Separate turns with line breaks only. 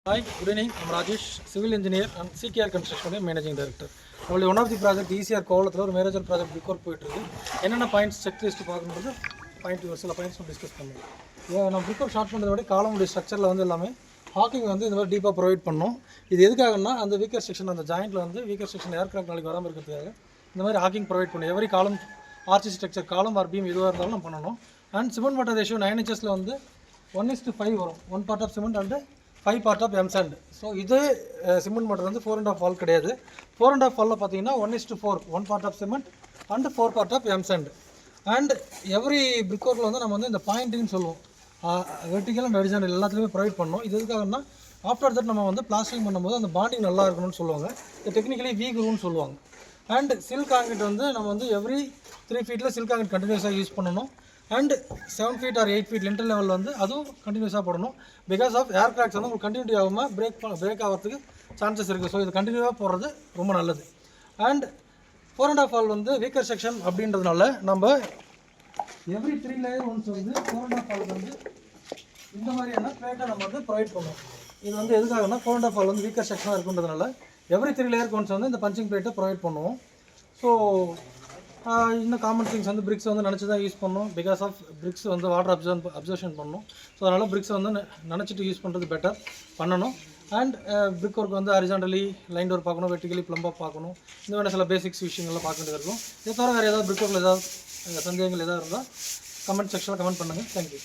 Hi, good evening. I'm Rajesh, civil engineer and CKR Construction Managing Director. நம்மளுடைய one of the project ECR கோவளத்தில் ஒரு major project big work போயிட்டுருக்கு. என்னென்ன points check list பார்க்கணுன்றது சில points நம்ம discuss பண்ணுவோம். நம்ம பிக் ஒர்க் ஷார்ட் பண்ணுறத விட காலமுடைய ஸ்ட்ரக்சரில் வந்து எல்லாமே ஹாக்கிங் வந்து இந்த மாதிரி டீப்பாக ப்ரொவைட் பண்ணோம். இது எதுக்காகனா அந்த வீக்கர் செக்ஷன் அந்த ஜாயிண்டில் வந்து வீக்கர் செக்ஷன் ஏர்க்ராஃப்ட் நாளைக்கு வராமல் இருக்கிறதுக்காக இந்த மாதிரி ஹாக்கிங் ப்ரொவைட் பண்ணணும். Every column arch structure column or beam எதுவாக இருந்தாலும் நம்ம பண்ணணும். And cement water ratio 9 inches வந்து 1:5 வரும். 1 part of cement and 5 part of M sand. So இது சிமெண்ட் மோட்டர் வந்து 4.5 வால் கிடையாது. 4.5 வாலில் பார்த்தீங்கன்னா 1:4 1 part of cement and 4 part of M sand. And every brick ஒர்க்கில் வந்து நம்ம வந்து இந்த பாயிண்டிங்னு சொல்லுவோம். வெர்டிக்கல் அண்ட் ஹரிசாண்டல் எல்லாத்துலேயுமே ப்ரொவைட் பண்ணோம். இது எதுக்காகனா ஆஃப்டர் தட் நம்ம வந்து பிளாஸ்டிங் பண்ணும்போது அந்த பாண்டிங் நல்லா இருக்கணும்னு சொல்லுவாங்க. இது டெக்னிக்கலி வீக்னு சொல்லுவாங்க. அண்ட் சில் காங்கிரீட் வந்து நம்ம வந்து எவ்ரி 3 feet சில் காங்கிரீட் கண்டினியூஸாக யூஸ் பண்ணணும். And 7 feet or 8 feet lintel லெவலில் வந்து அதுவும் கண்டினியூஸாக போடணும். பிகாஸ் ஆஃப் ஏர் கிராக்ஸ் வந்து உங்களுக்கு கண்டினியூட்டி ஆகாமல் பிரேக் ஆகிறதுக்கு சான்சஸ் இருக்குது. ஸோ இது கண்டினியூவாக போடுறது ரொம்ப நல்லது. அண்ட் 4.5 வால் வந்து வீக்கர் செக்ஷன் அப்படின்றதுனால நம்ம எவ்ரி 3 லேயர் ஒன்ஸ் வந்து 4.5 வால் வந்து இந்த மாதிரியான பிளேட்டை நம்ம வந்து ப்ரொவைட் பண்ணுவோம். இது வந்து எதுக்காகனா 4.5 வால் வந்து வீக்கர் செக்ஷனாக இருக்குன்றதுனால எவ்ரி 3 லேயர் ஒன்ஸ் வந்து இந்த பஞ்சிங் பிளேட்டை ப்ரொவைட் பண்ணுவோம். ஸோ இன்னும் காமன் திங்ஸ் வந்து பிரிக்ஸ் வந்து நினச்சி தான் யூஸ் பண்ணணும். பிகாஸ் ஆஃப் பிரிக்ஸ் வந்து வாட்டர் அப்சர்ஷன் பண்ணணும். ஸோ அதனால் பிரிக்ஸ் வந்து நினச்சிட்டு யூஸ் பண்ணுறது பெட்டர் பண்ணணும். அண்ட் பிரிக் ஒர்க் வந்து ஹரிசாண்டலி லைன் டோர் பார்க்கணும், வெர்டிகலி ப்ளம்பர் பார்க்கணும். இந்த மாதிரி சில பேசிக்ஸ் விஷயங்கள்லாம் பார்க்க வேண்டியது இருக்கும். இதை தவிர வேறு ஏதாவது பிரிக் ஒர்க்கில் ஏதாவது சந்தேகங்கள் எதாவது இருந்தால் கமெண்ட் செக்ஷனில் கமெண்ட் பண்ணுங்கள். தேங்க்யூ.